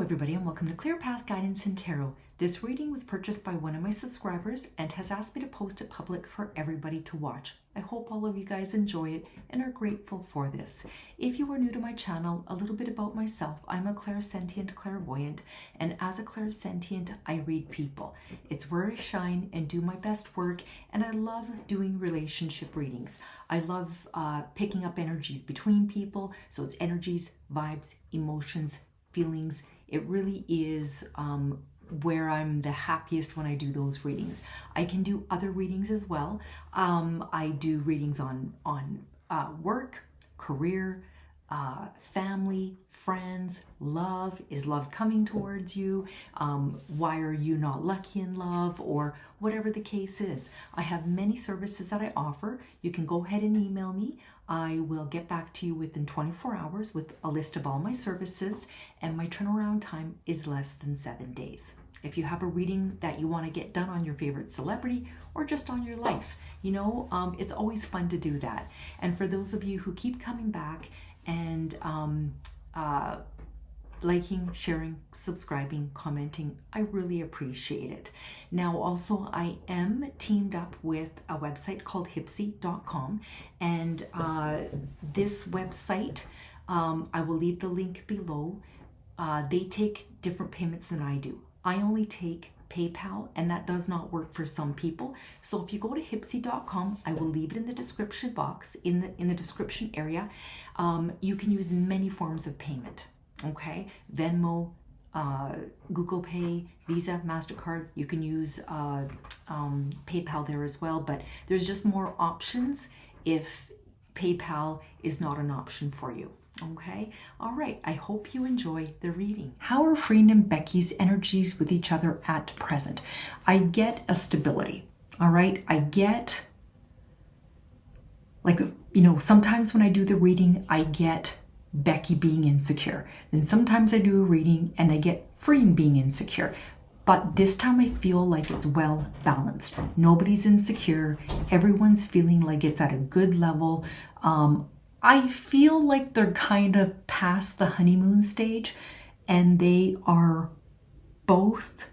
everybody, and welcome to Clear Path Guidance and Tarot. This reading was purchased by one of my subscribers and has asked me to post it public for everybody to watch. I hope all of you guys enjoy it and are grateful for this. If you are new to my channel, a little bit about myself. I'm a clairsentient clairvoyant, and as a clairsentient, I read people. It's where I shine and do my best work, and I love doing relationship readings. I love picking up energies between people, so it's energies, vibes, emotions, feelings. It really is where I'm the happiest when I do those readings. I can do other readings as well. I do readings on work, career, family, friends, love. Is love coming towards you? Why are you not lucky in love? Or whatever the case is. I have many services that I offer. You can go ahead and email me. I will get back to you within 24 hours with a list of all my services, and my turnaround time is less than 7 days. If you have a reading that you want to get done on your favorite celebrity or just on your life, it's always fun to do that. And for those of you who keep coming back and liking, sharing, subscribing, commenting, I really appreciate it. Now also, I am teamed up with a website called Hipsy.com, and this website, I will leave the link below. They take different payments than I do. I only take PayPal, and that does not work for some people. So if you go to Hipsy.com, I will leave it in the description box, in the description area. You can use many forms of payment. Okay, Venmo, Google Pay, Visa, MasterCard. You can use PayPal there as well, but there's just more options if PayPal is not an option for you. Okay, all right, I hope you enjoy the reading. How are Freen and Becky's energies with each other at present? I get a stability, all right? I get, sometimes when I do the reading, I get Becky being insecure. Then sometimes I do a reading and I get Freen being insecure. But this time I feel like it's well balanced. Nobody's insecure. Everyone's feeling like it's at a good level. I feel like they're kind of past the honeymoon stage, and they are both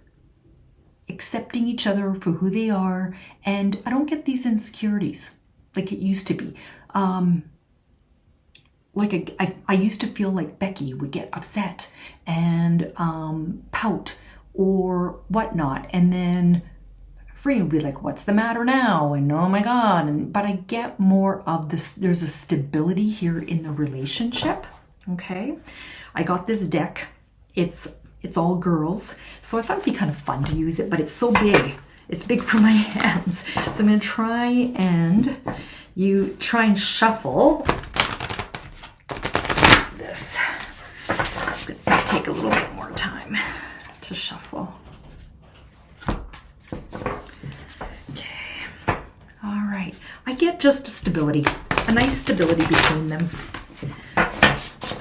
accepting each other for who they are. And I don't get these insecurities like it used to be. I used to feel like Becky would get upset and pout or whatnot, and then Freen would be like, "What's the matter now?" And "Oh my God!" But I get more of this. There's a stability here in the relationship. Okay, I got this deck. It's all girls, so I thought it'd be kind of fun to use it, but it's so big. It's big for my hands, so I'm gonna try and shuffle this. It's gonna take a little bit more time to shuffle. Okay, all right. I get just a stability, a nice stability between them.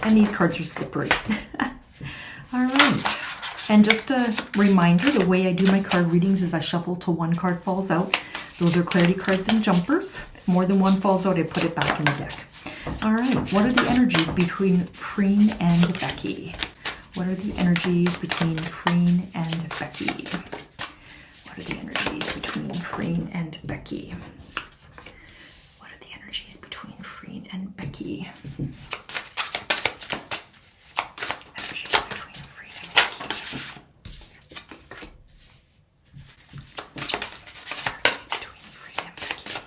And these cards are slippery. All right. And just a reminder, the way I do my card readings is I shuffle till one card falls out. Those are clarity cards and jumpers. If more than one falls out, I put it back in the deck. All right, what are the energies between Freen and Becky? What are the energies between Freen and Becky? What are the energies between Freen and Becky? What are the energies between Freen and Becky? Energies between Freen and Becky. Energies between Freen and Becky.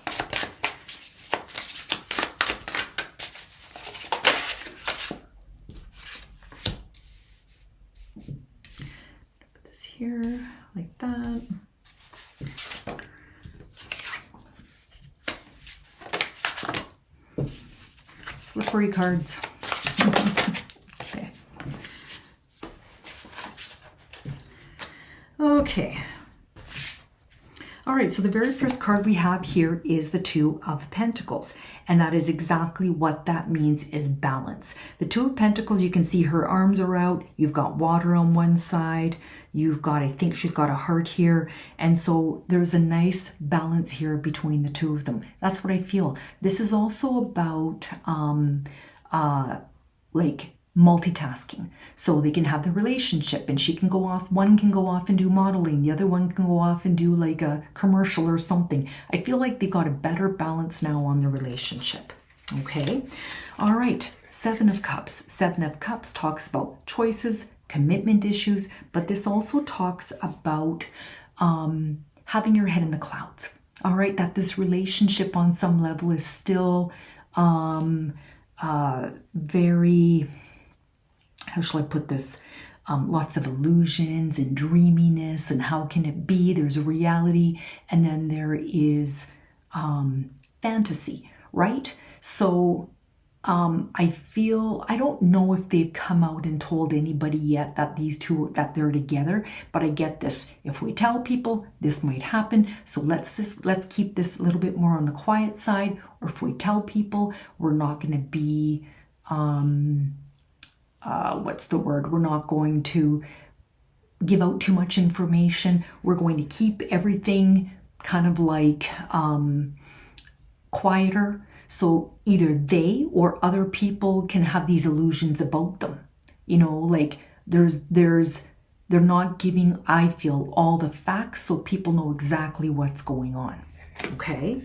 Put this here like that. Slippery cards. Okay. Okay. All right, so the very first card we have here is the Two of Pentacles, and that is exactly what that means, is balance. The Two of Pentacles, you can see her arms are out. You've got water on one side. You've got, I think she's got a heart here. And so there's a nice balance here between the two of them. That's what I feel. This is also about like multitasking. So they can have the relationship and she can go off, one can go off and do modeling, the other one can go off and do like a commercial or something. I feel like they got a better balance now on the relationship. Okay. All right. Seven of Cups. Seven of Cups talks about choices, commitment issues, but this also talks about having your head in the clouds. All right. That this relationship on some level is still very, how shall I put this? Lots of illusions and dreaminess and how can it be? There's a reality and then there is fantasy, right? So I don't know if they've come out and told anybody yet that these two, that they're together, but I get this. If we tell people, this might happen. So let's keep this a little bit more on the quiet side. Or if we tell people, we're not going to be, what's the word? We're not going to give out too much information. We're going to keep everything kind of like quieter. So either they or other people can have these illusions about them. You know, like they're not giving, I feel, all the facts so people know exactly what's going on. Okay.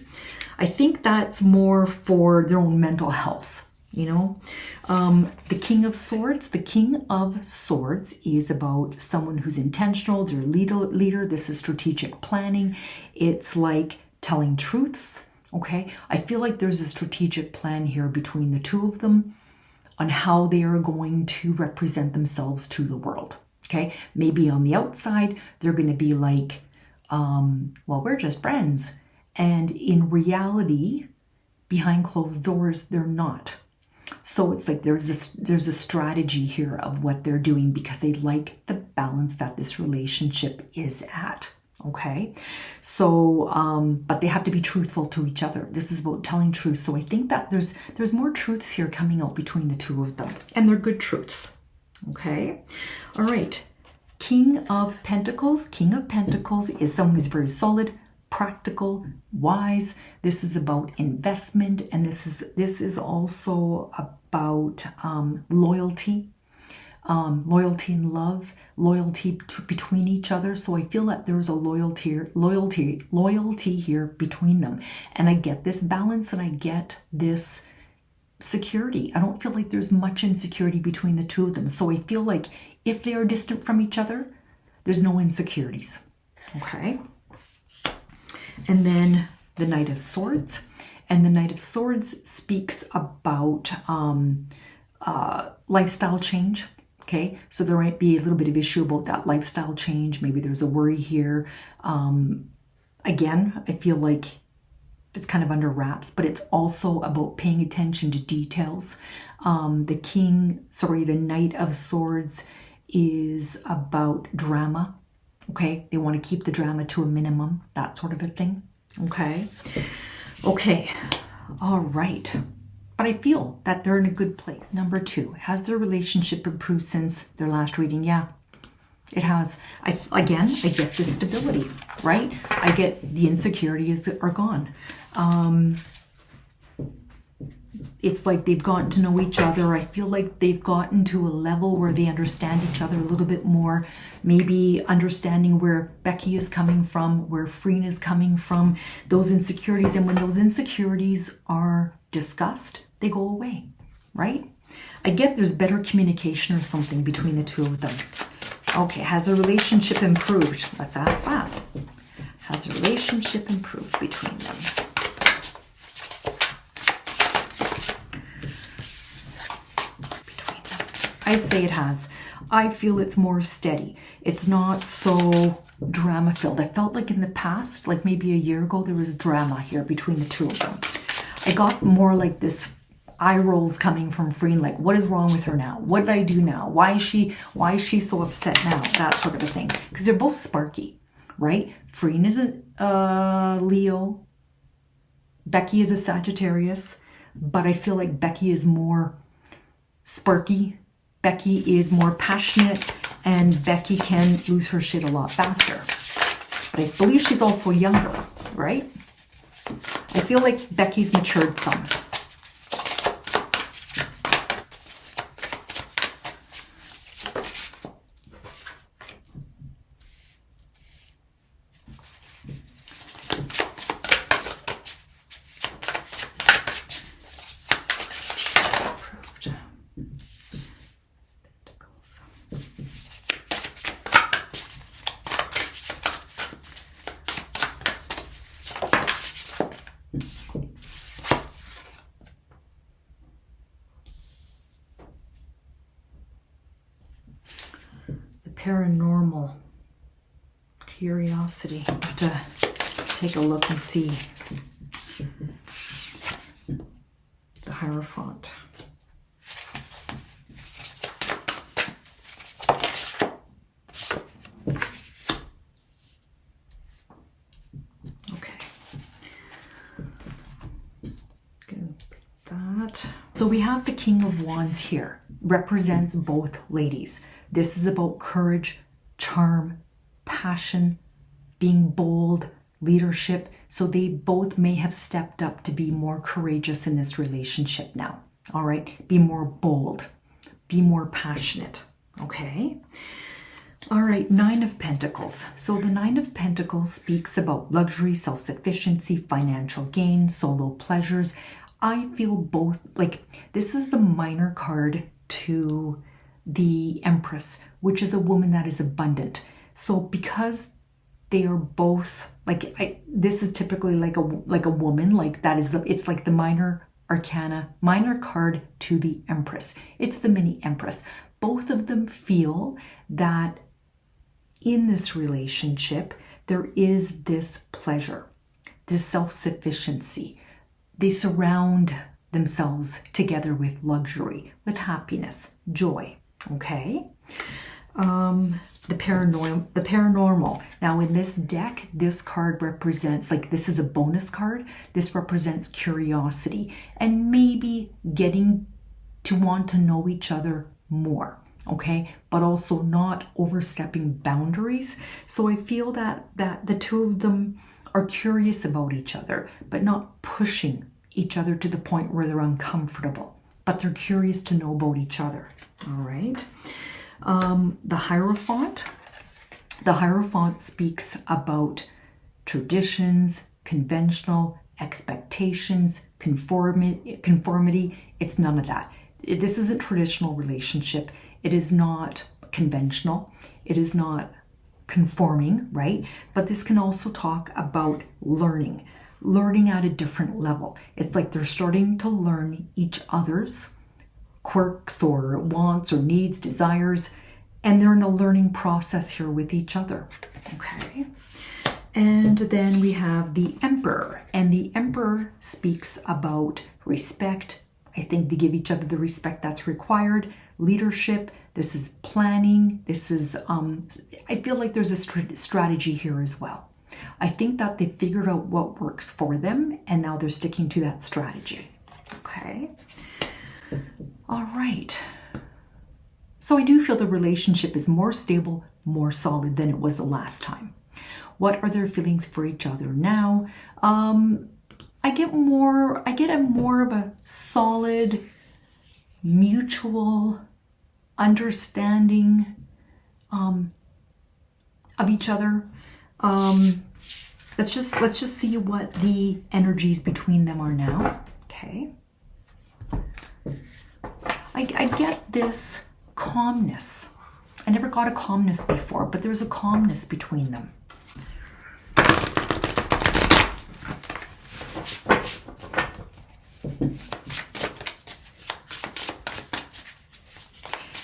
I think that's more for their own mental health, you know. The King of Swords. The King of Swords is about someone who's intentional, they're a leader. This is strategic planning. It's like telling truths. Okay, I feel like there's a strategic plan here between the two of them on how they are going to represent themselves to the world. Okay, maybe on the outside, they're going to be like, well, we're just friends. And in reality, behind closed doors, they're not. So it's like there's a strategy here of what they're doing because they like the balance that this relationship is at. Okay, so but they have to be truthful to each other. This is about telling truth. So I think that there's more truths here coming out between the two of them, and they're good truths. Okay, all right. King of Pentacles. King of Pentacles is someone who's very solid, practical, wise. This is about investment, and this is also about loyalty. Loyalty and love, loyalty between each other. So I feel that there's a loyalty here between them. And I get this balance and I get this security. I don't feel like there's much insecurity between the two of them. So I feel like if they are distant from each other, there's no insecurities. Okay. And then the Knight of Swords. And the Knight of Swords speaks about lifestyle change. Okay, so there might be a little bit of issue about that lifestyle change. Maybe there's a worry here. Again, I feel like it's kind of under wraps, but it's also about paying attention to details. The Knight of Swords is about drama. Okay, they want to keep the drama to a minimum, that sort of a thing. Okay, all right. But I feel that they're in a good place. Number 2, has their relationship improved since their last reading? Yeah, it has. I get this stability, right? I get the insecurities are gone. It's like they've gotten to know each other. I feel like they've gotten to a level where they understand each other a little bit more. Maybe understanding where Becky is coming from, where Freen is coming from, those insecurities. And when those insecurities are discussed, they go away, right? I get there's better communication or something between the two of them. Okay, has the relationship improved? Let's ask that. Has the relationship improved between them? I say it has. I feel it's more steady. It's not so drama filled. I felt like in the past, like maybe a year ago, there was drama here between the two of them. I got more like this eye rolls coming from Freen, like, what is wrong with her now? What did I do now? Why is she so upset now? That sort of a thing. Because they're both sparky, right? Freen is a Leo. Becky is a Sagittarius. But I feel like Becky is more sparky. Becky is more passionate. And Becky can lose her shit a lot faster. But I believe she's also younger, right? I feel like Becky's matured some. paranormal, curiosity. I have to take a look and see. The Hierophant. So we have the King of Wands here, represents both ladies. This is about courage, charm, passion, being bold, leadership. So they both may have stepped up to be more courageous in this relationship now. All right, be more bold, be more passionate. Okay. All right, Nine of Pentacles. So the Nine of Pentacles speaks about luxury, self-sufficiency, financial gain, solo pleasures. I feel both, like this is the minor card to the Empress, which is a woman that is abundant. So because they are both like, this is typically like a woman, like that is it's like the minor arcana, minor card to the Empress. It's the mini Empress. Both of them feel that in this relationship there is this pleasure, this self-sufficiency. They surround themselves together with luxury, with happiness, joy. Okay. The paranormal. Now in this deck, this card represents, like this is a bonus card. This represents curiosity and maybe getting to want to know each other more. Okay, but also not overstepping boundaries. So I feel that the two of them are curious about each other, but not pushing each other to the point where they're uncomfortable, but they're curious to know about each other. All right. The Hierophant. The Hierophant speaks about traditions, conventional expectations, conformity. It's none of that. This isn't traditional relationship. It is not conventional. It is not conforming, right? But this can also talk about learning at a different level. It's like they're starting to learn each other's quirks or wants or needs, desires, and they're in a learning process here with each other. Okay. And then we have the Emperor, and the Emperor speaks about respect. I think they give each other the respect that's required. Leadership. This is planning. This is, I feel like there's a strategy here as well. I think that they figured out what works for them, and now they're sticking to that strategy. Okay. All right. So I do feel the relationship is more stable, more solid than it was the last time. What are their feelings for each other now? I get a more of a solid, mutual understanding of each other. Let's just see what the energies between them are now. Okay. I get this calmness. I never got a calmness before, but there's a calmness between them.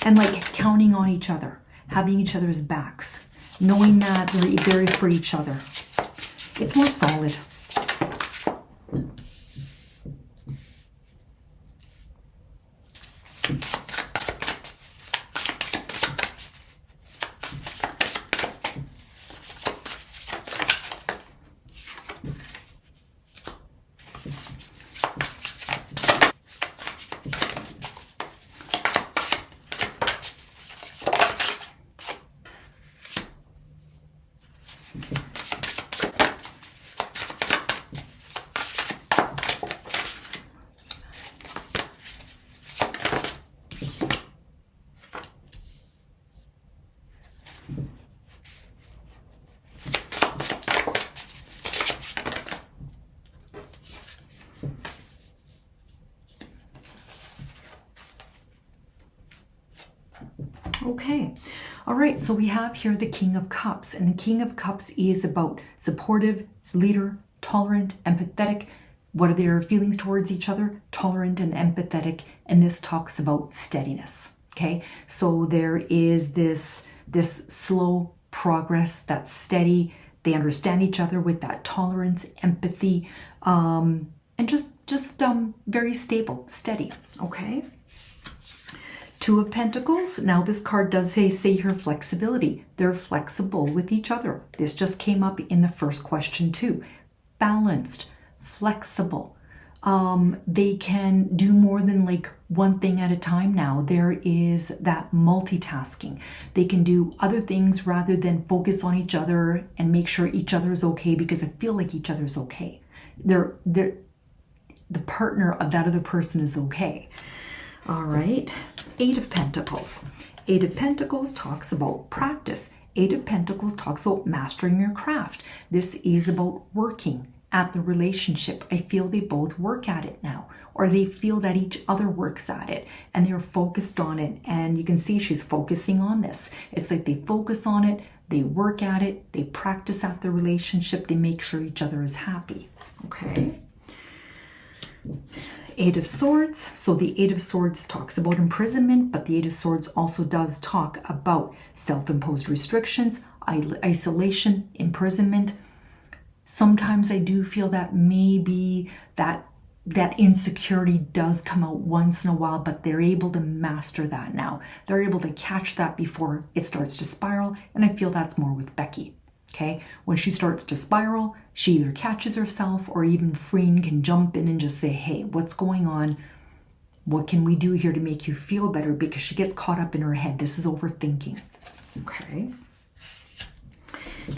And like counting on each other, having each other's backs, knowing that they're there for each other. It's more solid. Okay, all right, so we have here the King of Cups, and the King of Cups is about supportive, leader, tolerant, empathetic. What are their feelings towards each other? Tolerant and empathetic, and this talks about steadiness, okay? So there is this this slow progress that's steady. They understand each other with that tolerance, empathy, and just very stable, steady, okay? Two of Pentacles. Now this card does say here flexibility. They're flexible with each other. This just came up in the first question too. Balanced, flexible. They can do more than like one thing at a time now. There is that multitasking. They can do other things rather than focus on each other and make sure each other is okay, because I feel like each other's okay. They're the partner of that other person is okay. All right. Eight of Pentacles. Eight of Pentacles talks about practice. Eight of Pentacles talks about mastering your craft. This is about working at the relationship. I feel they both work at it now, or they feel that each other works at it and they're focused on it. And you can see she's focusing on this. It's like they focus on it, they work at it, they practice at the relationship, they make sure each other is happy. Okay. Eight of Swords. So the Eight of Swords talks about imprisonment, but the Eight of Swords also does talk about self-imposed restrictions, isolation, imprisonment. Sometimes I do feel that maybe that insecurity does come out once in a while, but they're able to master that now. They're able to catch that before it starts to spiral, and I feel that's more with Becky. Okay, when she starts to spiral, she either catches herself, or even Freen can jump in and just say, hey, what's going on? What can we do here to make you feel better? Because she gets caught up in her head. This is overthinking. Okay.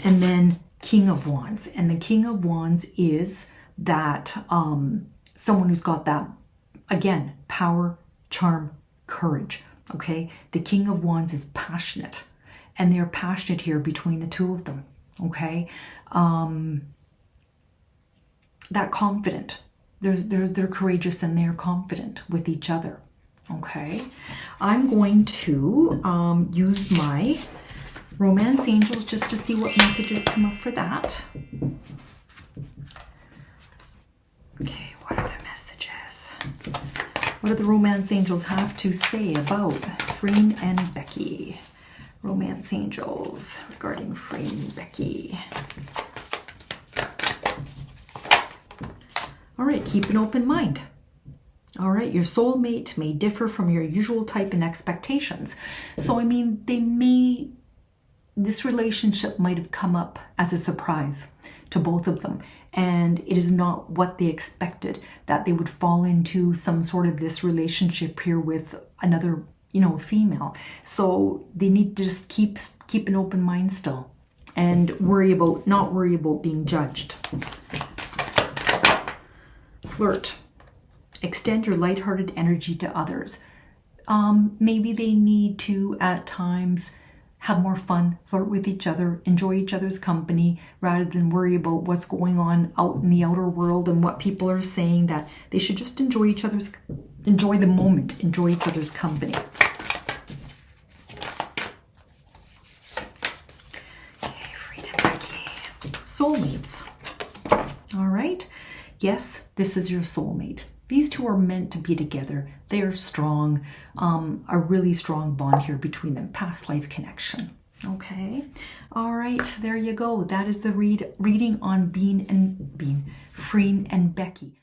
And then King of Wands. And the King of Wands is that someone who's got that, again, power, charm, courage. Okay. The King of Wands is passionate. And they're passionate here between the two of them. Okay, that confident. They're courageous and they're confident with each other. Okay, I'm going to use my romance angels just to see what messages come up for that. Okay, what are the messages? What do the romance angels have to say about Freen and Becky? Romance angels regarding Freen and Becky. All right, keep an open mind. All right, your soulmate may differ from your usual type and expectations. So, I mean, this relationship might have come up as a surprise to both of them. And it is not what they expected, that they would fall into some sort of this relationship here with another female. So they need to just keep an open mind still and not worry about being judged. Flirt. Extend your lighthearted energy to others. Maybe they need to at times have more fun, flirt with each other, enjoy each other's company, rather than worry about what's going on out in the outer world and what people are saying. That they should just enjoy the moment, enjoy each other's company. Okay, Freen and Becky. Soulmates. All right. Yes, this is your soulmate. These two are meant to be together. They are strong, a really strong bond here between them, past life connection. Okay. All right, there you go. That is the reading on Freen and Becky.